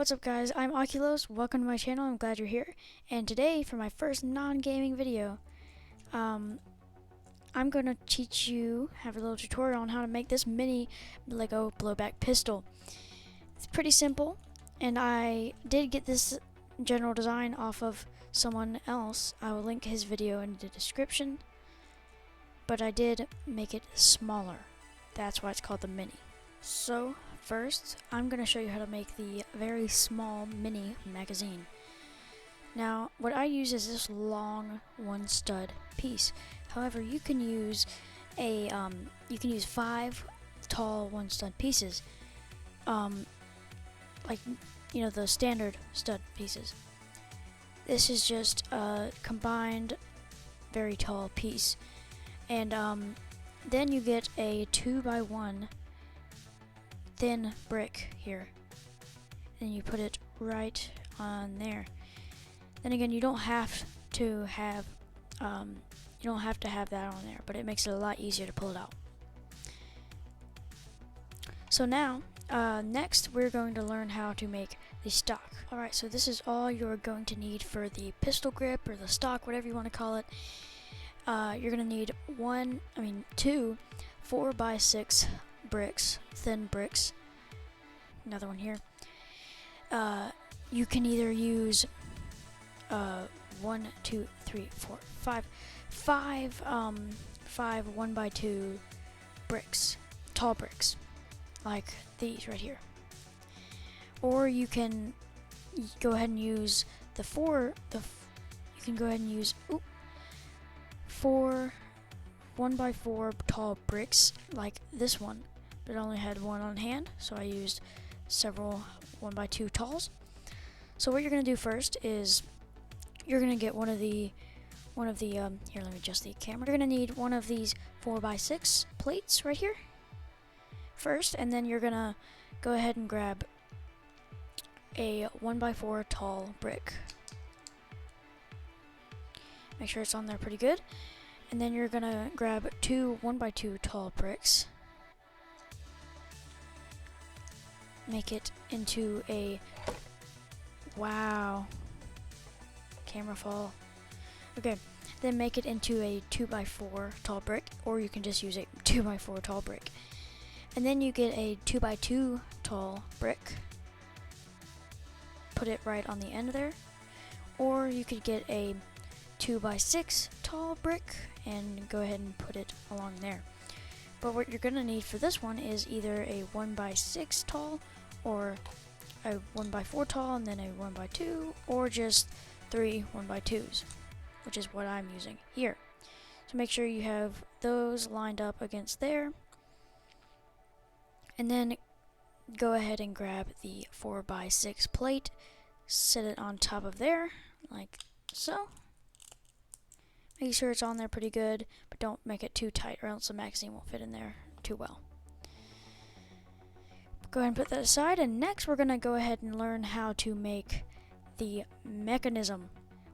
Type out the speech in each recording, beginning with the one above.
What's up guys, I'm Oculos, welcome to my channel, I'm glad you're here. And today, for my first non-gaming video, I'm going to teach you, have a little tutorial on how to make this mini Lego blowback pistol. It's pretty simple, and I did get this general design off of someone else. I will link his video in the description, but I did make it smaller. That's why it's called the mini. So first, I'm going to show you how to make the very small mini magazine. Now, what I use is this long one stud piece. However, you can use a 5 tall one stud pieces, like the standard stud pieces. This is just a combined very tall piece, and then you get a 2x1 thin brick here, and you put it right on there. Then again, you don't have to have that on there, but it makes it a lot easier to pull it out. So now, next we're going to learn how to make the stock. Alright, so this is all you're going to need for the pistol grip or the stock, whatever you want to call it. You're going to need two 4x6 bricks, thin bricks. Another one here. You can either use 5 1x2 bricks, tall bricks, like these right here. Or you can go ahead and use four 1x4 tall bricks like this one, but it only had one on hand, so I used several 1x2 talls. So what you're going to do first is you're going to get one of the here, let me adjust the camera. You're going to need one of these 4x6 plates right here first, and then you're going to go ahead and grab a 1x4 tall brick. Make sure it's on there pretty good. And then you're going to grab two 1x2 tall bricks. Make it into a, wow, camera fall. Okay, then make it into a 2x4 tall brick, or you can just use a 2x4 tall brick. And then you get a 2x2 tall brick. Put it right on the end there. Or you could get a 2x6 tall brick and go ahead and put it along there. But what you're going to need for this one is either a 1x6 tall, or a 1x4 tall, and then a 1x2, or just 3 1x2s, which is what I'm using here. So make sure you have those lined up against there, and then go ahead and grab the 4x6 plate, set it on top of there, like so. Make sure it's on there pretty good, but don't make it too tight or else the magazine won't fit in there too well. Go ahead and put that aside, and next we're going to go ahead and learn how to make the mechanism,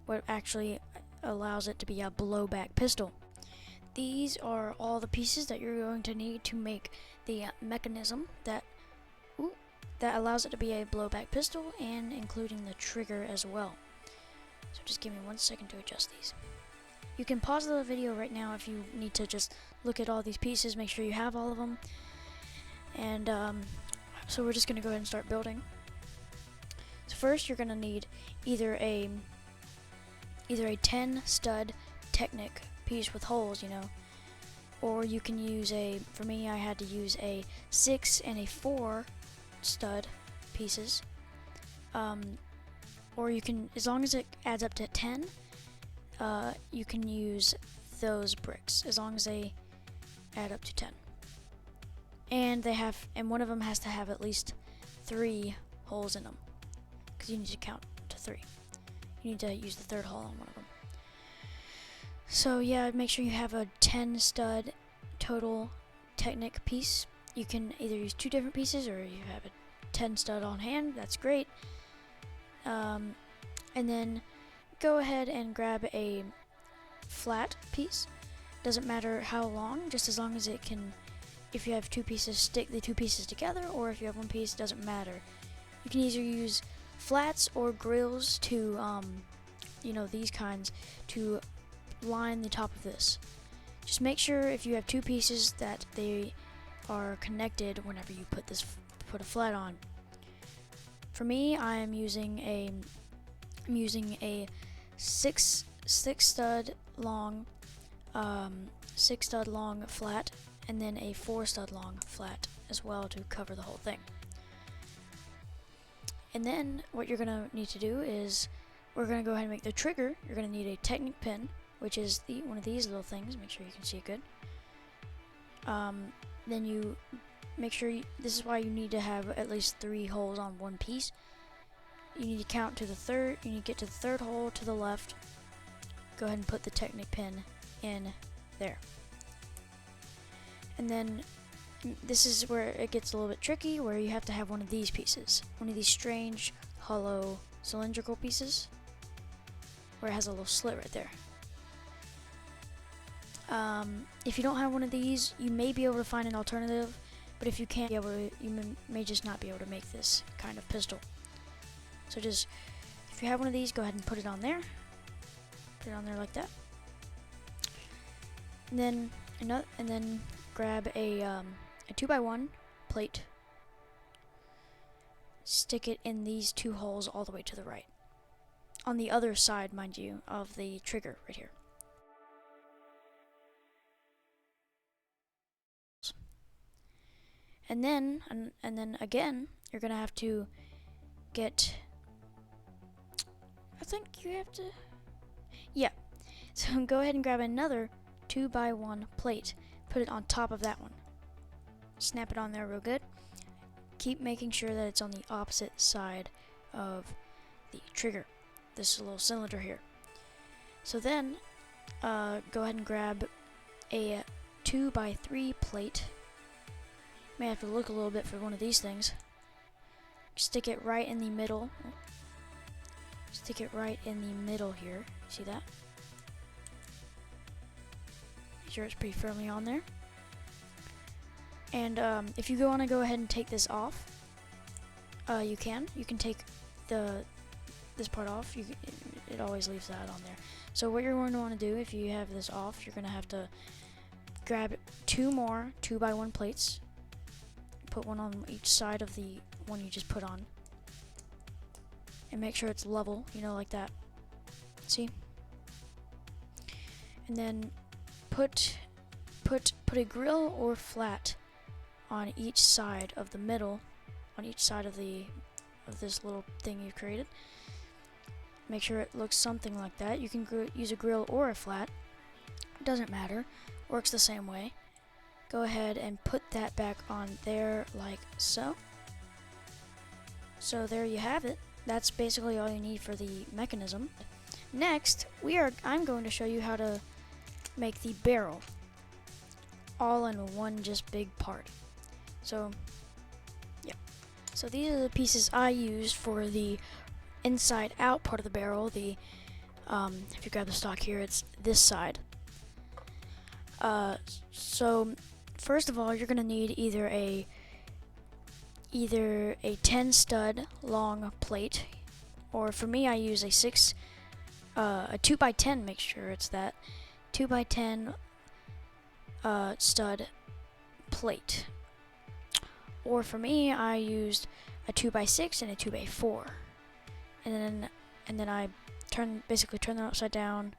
what actually allows it to be a blowback pistol. These are all the pieces that you're going to need to make the mechanism that allows it to be a blowback pistol, and including the trigger as well. So just give me 1 second to adjust these. You can pause the video right now if you need to just look at all these pieces, make sure you have all of them. And so we're just going to go ahead and start building. So first you're going to need either a 10 stud Technic piece with holes, or you can use for me I had to use a 6 and a 4 stud pieces. Or you can, as long as it adds up to 10, you can use those bricks as long as they add up to 10. And one of them has to have at least 3 holes in them, because you need to count to 3. You need to use the third hole on one of them. So yeah, make sure you have a 10 stud total Technic piece. You can either use 2 different pieces, or you have a 10 stud on hand, that's great. And then go ahead and grab a flat piece. Doesn't matter how long, just as long as it can, if you have 2 pieces, stick the 2 pieces together, or if you have 1 piece, doesn't matter. You can either use flats or grills to, you know, these kinds to line the top of this. Just make sure if you have two pieces that they are connected whenever you put a flat on. For me, I'm using a six stud long flat, and then a 4 stud long flat as well to cover the whole thing. And then what you're gonna need to do is we're gonna go ahead and make the trigger. You're gonna need a Technic pin, which is one of these little things. Make sure you can see it good. Then you make sure this is why you need to have at least 3 holes on one piece. You need to count to the third. You need to get to the third hole to the left. Go ahead and put the Technic pin in there. And then this is where it gets a little bit tricky, where you have to have one of these pieces, one of these strange hollow cylindrical pieces, where it has a little slit right there. If you don't have one of these, you may be able to find an alternative, but if you can't be able to, you may just not be able to make this kind of pistol. So just, if you have one of these, go ahead and put it on there. Put it on there like that. And then grab a 2x1 plate. Stick it in these 2 holes all the way to the right. On the other side, mind you, of the trigger right here. And then again, you're gonna have to get, I think you have to, yeah. So go ahead and grab another 2x1 plate, put it on top of that one. Snap it on there real good. Keep making sure that it's on the opposite side of the trigger, this little cylinder here. So then, go ahead and grab a 2x3 plate. May have to look a little bit for one of these things. Stick it right in the middle. Stick it right in the middle here. See that? Make sure it's pretty firmly on there. And if you want to go ahead and take this off, you can. You can take this part off. It always leaves that on there. So what you're going to want to do, if you have this off, you're going to have to grab 2 more 2x1 plates. Put one on each side of the one you just put on, and make sure it's level, you know, like that. See? And then put a grill or flat on each side of the middle, on each side of this little thing you've created. Make sure it looks something like that. You can use a grill or a flat. It doesn't matter. Works the same way. Go ahead and put that back on there like so. So there you have it. That's basically all you need for the mechanism. Next, I'm going to show you how to make the barrel all in one just big part. So, yeah. So these are the pieces I used for the inside out part of the barrel. The if you grab the stock here, it's this side. So first of all, you're gonna need either a 10 stud long plate, or for me I use a 2x10, make sure it's that 2x10 stud plate. Or for me, I used a 2x6 and a 2x4, and then I basically turn them upside down.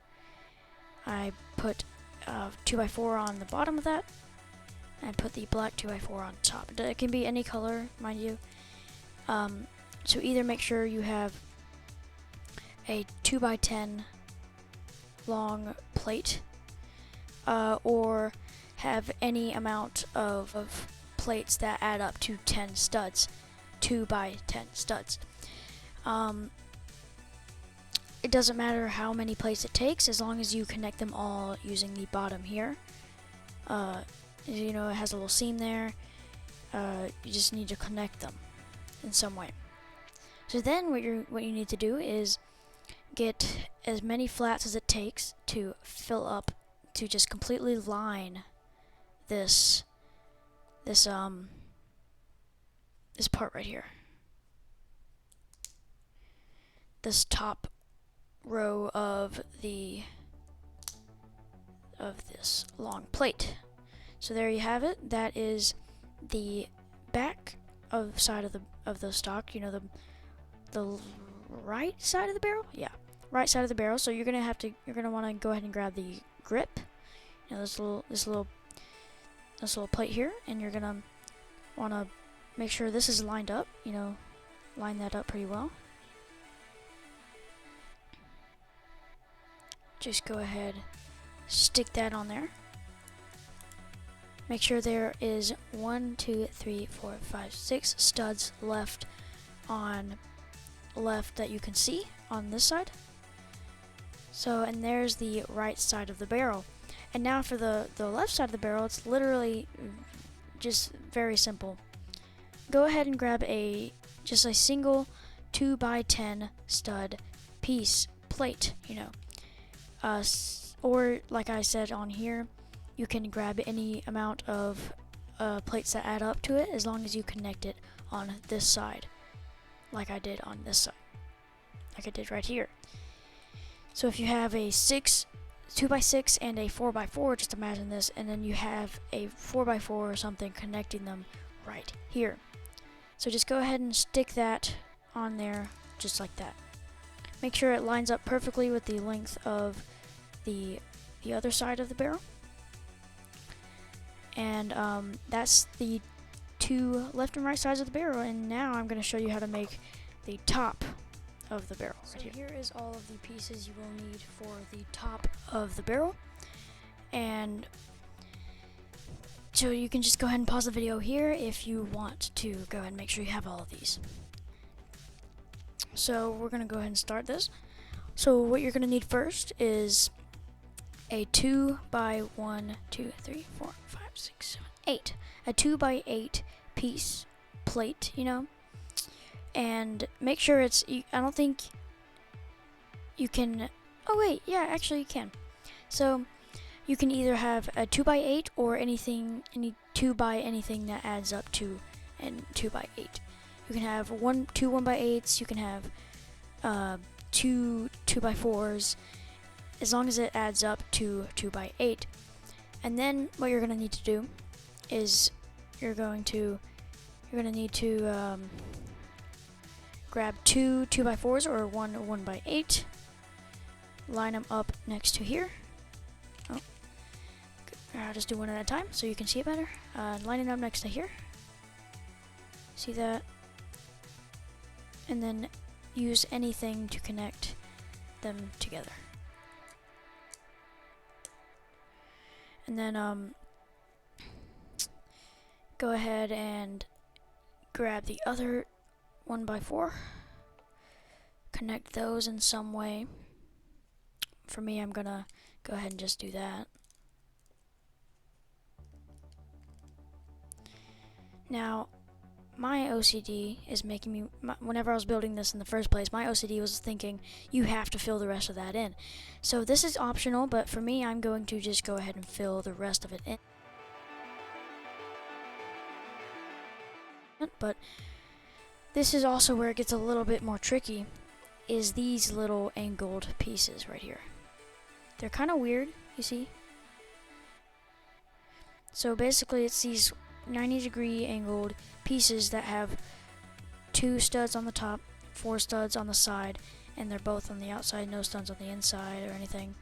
I put 2x4 on the bottom of that, and put the black 2x4 on top. It can be any color, mind you. So either make sure you have a 2x10 long plate, or have any amount of plates that add up to 10 studs, 2x10 studs. It doesn't matter how many plates it takes, as long as you connect them all using the bottom here. You know, it has a little seam there. You just need to connect them in some way. So then what you need to do is get as many flats as it takes to fill up, to just completely line this part right here. this top row of this long plate. So there you have it. That is the back side of the stock. You know, the right side of the barrel. Yeah, right side of the barrel. So you're gonna want to go ahead and grab the grip. You know, this little plate here, and you're gonna want to make sure this is lined up. You know, line that up pretty well. Just go ahead, stick that on there. Make sure there is 1, 2, 3, 4, 5, 6 studs left that you can see on this side. So, and there's the right side of the barrel. And now for the left side of the barrel, it's literally just very simple. Go ahead and grab just a single 2x10 stud piece plate, you know. Or like I said on here, you can grab any amount of plates that add up to it, as long as you connect it on this side, like I did on this side, like I did right here. So if you have a 2x6 and a 4x4, just imagine this, and then you have a 4x4 or something connecting them right here. So just go ahead and stick that on there just like that. Make sure it lines up perfectly with the length of the other side of the barrel. And that's the two left and right sides of the barrel. And now I'm going to show you how to make the top of the barrel. So here is all of the pieces you will need for the top of the barrel. And so you can just go ahead and pause the video here if you want to go ahead and make sure you have all of these. So we're going to go ahead and start this. So what you're going to need first is a 2x1, 2, 3, 4, 5, 6, 7, 8. A 2x8 piece plate, you know. And make sure it's, I don't think you can, oh wait, yeah, actually you can. So you can either have a 2x8 or any 2x anything that adds up to an 2x8. You can have two 1x8s, you can have two 2x4s, as long as it adds up to 2x8. And then what you're going to need to do is you're going to need to grab two 2x4s or one 1x8, line them up next to here. I'll just do one at a time so you can see it better. Line it up next to here. See that? And then use anything to connect them together. And then go ahead and grab the other 1x4, connect those in some way. For me, I'm gonna go ahead and just do that. Now, my OCD is making me, whenever I was building this in the first place, my OCD was thinking you have to fill the rest of that in. So this is optional, but for me, I'm going to just go ahead and fill the rest of it in. But this is also where it gets a little bit more tricky, is these little angled pieces right here. They're kind of weird, you see? So basically it's these 90-degree angled pieces that have 2 studs on the top, 4 studs on the side, and they're both on the outside, no studs on the inside or anything.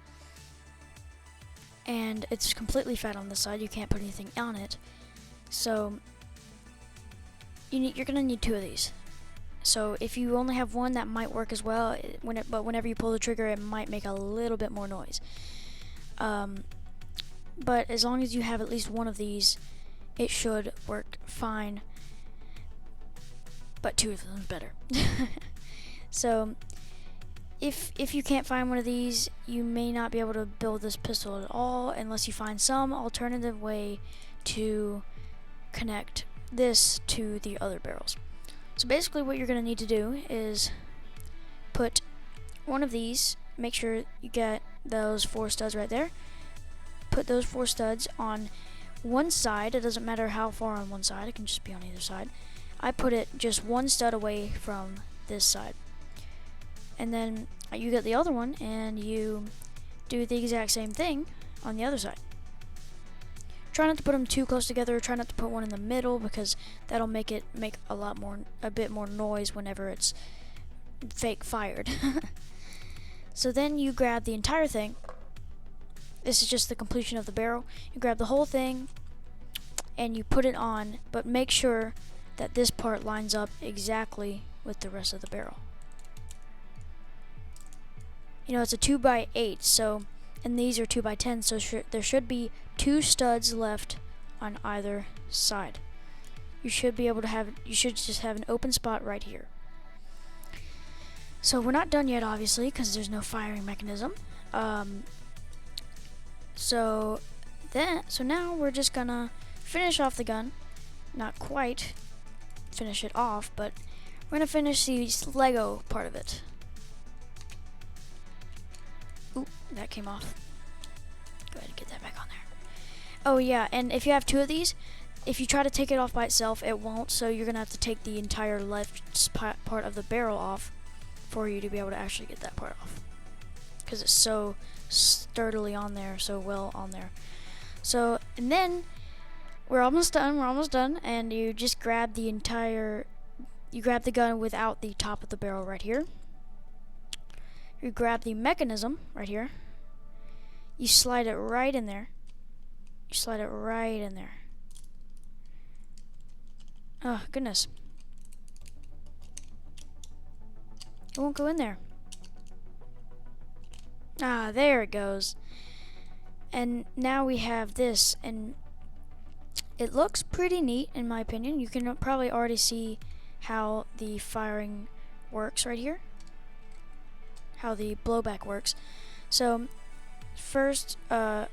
And it's completely fat on the side, you can't put anything on it. So you're gonna need 2 of these. So if you only have one, that might work as well, but whenever you pull the trigger, it might make a little bit more noise. But as long as you have at least one of these, it should work fine. But 2 of them is better. So if you can't find one of these, you may not be able to build this pistol at all unless you find some alternative way to connect this to the other barrels. So basically what you're going to need to do is put one of these, make sure you get those 4 studs right there, put those 4 studs on one side. It doesn't matter how far on one side, it can just be on either side. I put it just 1 stud away from this side. And then you get the other one and you do the exact same thing on the other side. Try not to put them too close together. Try not to put one in the middle, because that'll make a bit more noise whenever it's fake fired. So then you grab the entire thing. This is just the completion of the barrel. You grab the whole thing and you put it on, but make sure that this part lines up exactly with the rest of the barrel. You know, it's a 2x8, so, and these are 2x10, so there should be 2 studs left on either side. You should just have an open spot right here. So we're not done yet, obviously, because there's no firing mechanism. So now we're just gonna finish off the gun. Not quite finish it off, but we're gonna finish the Lego part of it. Oop, that came off. Go ahead and get that back on there. Oh yeah, and if you have 2 of these, if you try to take it off by itself, it won't, so you're gonna have to take the entire left part of the barrel off for you to be able to actually get that part off, because it's so sturdily on there, so well on there. So, and then we're almost done, and you just grab the gun without the top of the barrel right here. You grab the mechanism right here. You slide it right in there. You slide it right in there. Oh, goodness. It won't go in there. Ah, there it goes. And now we have this, and it looks pretty neat in my opinion. You can probably already see how the firing works right here, how the blowback works. So first, go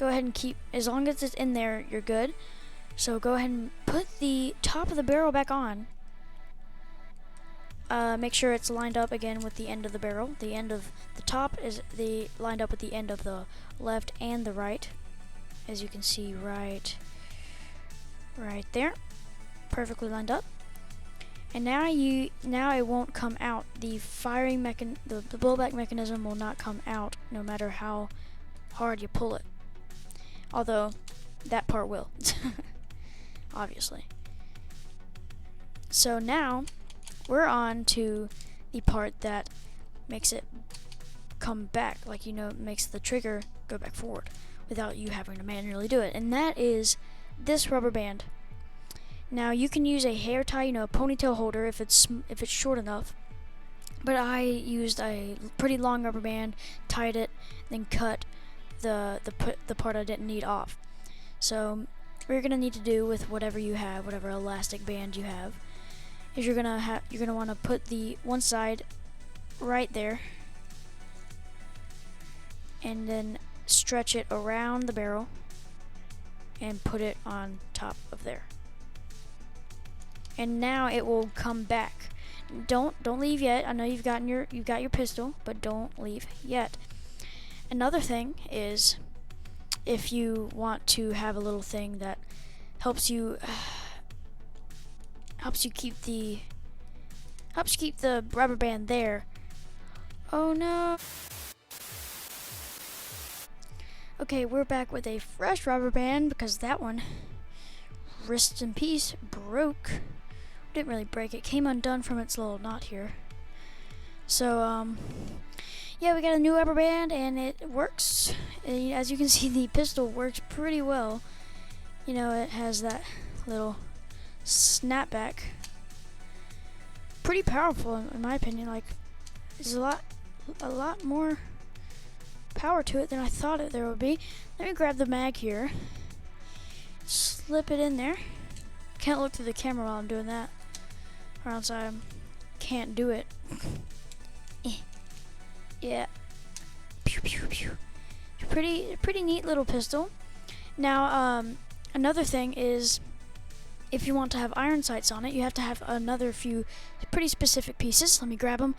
ahead and keep, as long as it's in there, you're good. So go ahead and put the top of the barrel back on. Make sure it's lined up again with the end of the barrel. The end of the top is lined up with the end of the left and the right, as you can see right there, perfectly lined up. And now it won't come out. The firing the blowback mechanism will not come out no matter how hard you pull it. Although that part will, obviously. So now we're on to the part that makes it come back, like, you know, makes the trigger go back forward without you having to manually do it, and that is this rubber band. Now you can use a hair tie, you know, a ponytail holder if it's short enough, but I used a pretty long rubber band, tied it, then cut the part I didn't need off. So what you're gonna need to do with whatever you have, whatever elastic band you have, is you're gonna want to put the one side right there, and then stretch it around the barrel and put it on top of there. And now it will come back. Don't leave yet. I know you've got your pistol, but don't leave yet. Another thing is, if you want to have a little thing that helps you keep the rubber band there. Oh no. Okay, we're back with a fresh rubber band because that one, rest in peace, broke. Didn't really break, it came undone from its little knot here. So yeah, we got a new rubber band and it works. As you can see, the pistol works pretty well. You know, it has that little snapback. Pretty powerful in my opinion. Like, there's a lot more power to it than I thought there would be. Let me grab the mag here, slip it in there. Can't look through the camera while I'm doing that, or else I can't do it. Yeah. Pew, pew, pew. Pretty neat little pistol. Now, another thing is, if you want to have iron sights on it, you have to have another few pretty specific pieces. Let me grab them.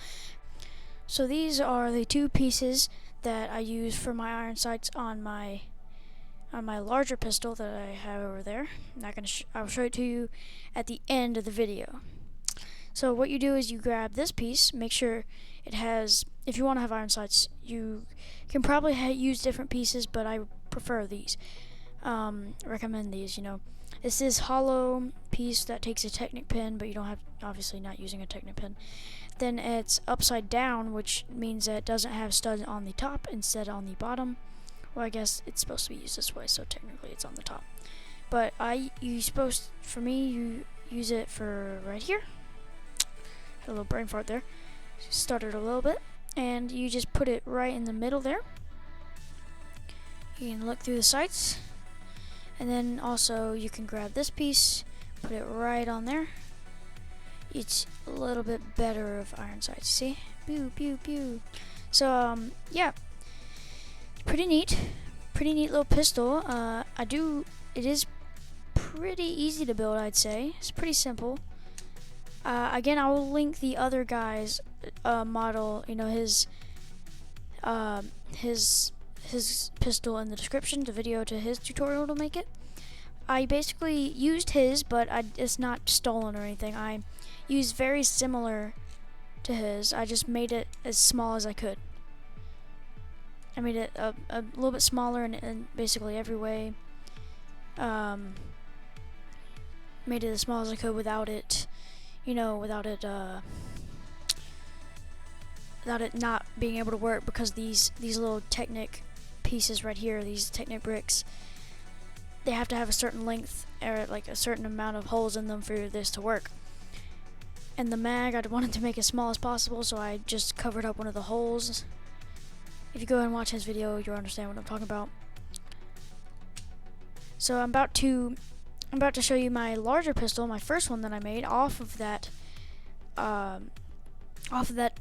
So these are the 2 pieces that I use for my iron sights on my larger pistol that I have over there. I'll show it to you at the end of the video. So what you do is you grab this piece, make sure it has, if you want to have iron sights, you can probably use different pieces, but I prefer these. Recommend these, you know. This is hollow piece that takes a Technic pin, but you don't have, obviously not using a Technic pin. Then it's upside down, which means that it doesn't have studs on the top, instead on the bottom. Well, I guess it's supposed to be used this way, so technically it's on the top. But for me, you use it for right here. Had a little brain fart there. Stuttered a little bit, and you just put it right in the middle there. You can look through the sights, and then also you can grab this piece, put it right on there. It's a little bit better of iron sights, see? Pew, pew, pew. So, yeah. Pretty neat little pistol. It is pretty easy to build, I'd say. It's pretty simple. Again, I will link the other guy's model, you know, his pistol in the description, the video to his tutorial to make it. I basically used his, but it's not stolen or anything. I used very similar to his. I just made it as small as I could. I made it a little bit smaller in basically every way. Made it as small as I could without it, you know, without it not being able to work, because these little Technic pieces right here, these Technic bricks, they have to have a certain length or like a certain amount of holes in them for this to work. And the mag, I wanted to make it as small as possible, so I just covered up one of the holes. If you go and watch his video, you'll understand what I'm talking about. So I'm about to show you my larger pistol, my first one that I made off of that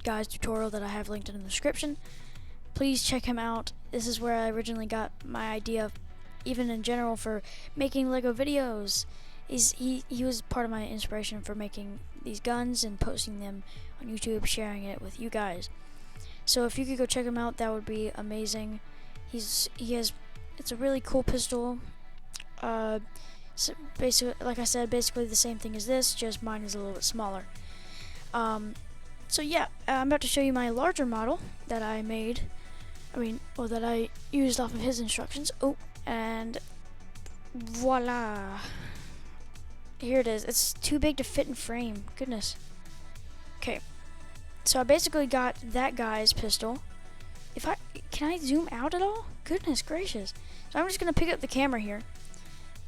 guy's tutorial that I have linked in the description. Please check him out. This is where I originally got my idea, even in general, for making Lego videos. He was part of my inspiration for making these guns and posting them on YouTube, sharing it with you guys. So if you could go check him out, that would be amazing. It's a really cool pistol. So basically, like I said, basically the same thing as this, just mine is a little bit smaller. So yeah, I'm about to show you my larger model that I made. That I used off of his instructions. Oh, and voila. Here it is. It's too big to fit in frame. Goodness. Okay. So I basically got that guy's pistol. Can I zoom out at all? Goodness gracious. So I'm just gonna pick up the camera here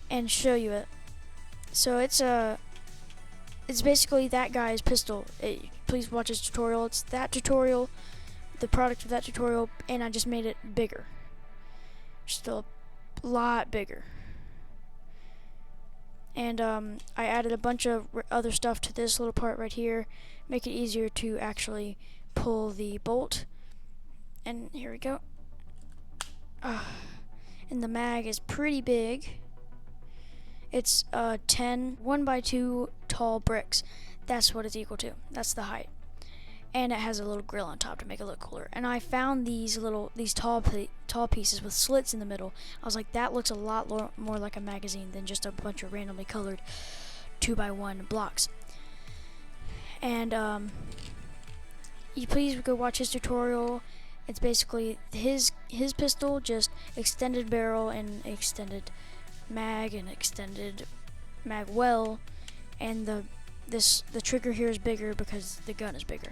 and show you it. So it's basically that guy's pistol. Please watch his tutorial. It's that tutorial, the product of that tutorial, and I just made it bigger. Just a lot bigger. And I added a bunch of other stuff to this little part right here, make it easier to actually pull the bolt. And here we go. And the mag is pretty big. It's 10 1x2 tall bricks. That's what it's equal to. That's the height. And it has a little grill on top to make it look cooler. And I found these tall pieces with slits in the middle. I was like, that looks a lot more like a magazine than just a bunch of randomly colored 2x1 blocks. And you please go watch his tutorial. It's basically his pistol, just extended barrel and extended mag and extended mag well, and the trigger here is bigger because the gun is bigger.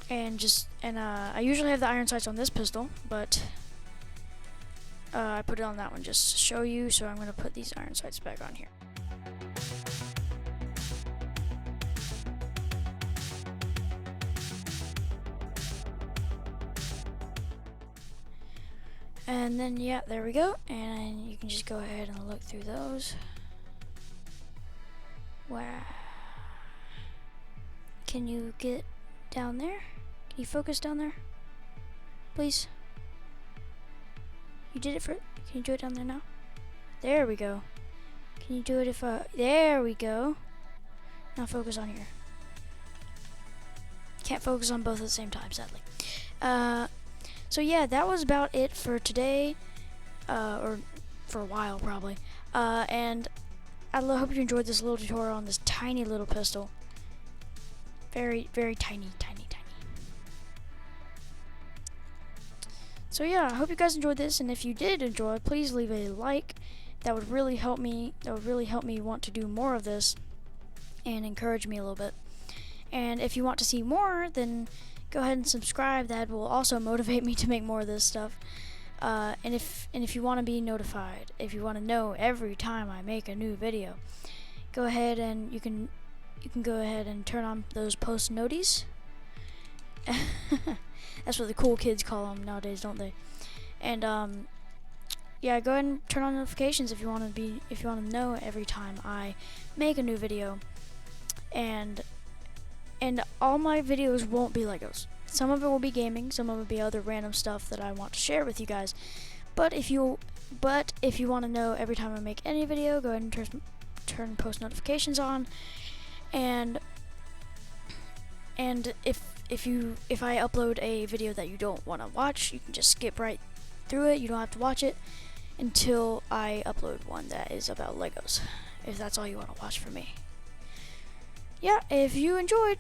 And I usually have the iron sights on this pistol, but I put it on that one just to show you, so I'm going to put these iron sights back on here. And then, yeah, there we go. And you can just go ahead and look through those. Wow. Can you get down there? Can you focus down there? Please? You did it for... Can you do it down there now? There we go. Can you do it if... There we go. Now focus on here. Can't focus on both at the same time, sadly. So yeah, that was about it for today, or for a while probably. And I hope you enjoyed this little tutorial on this tiny little pistol. Very, very tiny, tiny, tiny. So yeah, I hope you guys enjoyed this, and if you did enjoy, please leave a like. That would really help me. That would really help me want to do more of this and encourage me a little bit. And if you want to see more, then go ahead and subscribe. That will also motivate me to make more of this stuff. And if you want to be notified, if you want to know every time I make a new video, go ahead and you can go ahead and turn on those post noties. That's what the cool kids call them nowadays, don't they? And yeah, go ahead and turn on notifications if you want to know every time I make a new video. And all my videos won't be Legos. Some of it will be gaming, some of it will be other random stuff that I want to share with you guys. But if you want to know every time I make any video, go ahead and turn post notifications on. And if I upload a video that you don't want to watch, you can just skip right through it. You don't have to watch it until I upload one that is about Legos, if that's all you want to watch from me. Yeah, if you enjoyed,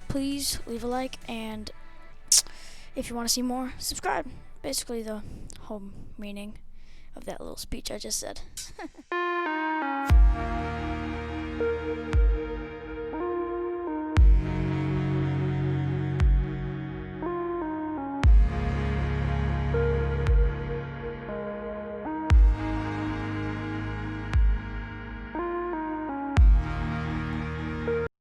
please leave a like, and if you want to see more, subscribe. Basically the whole meaning of that little speech I just said.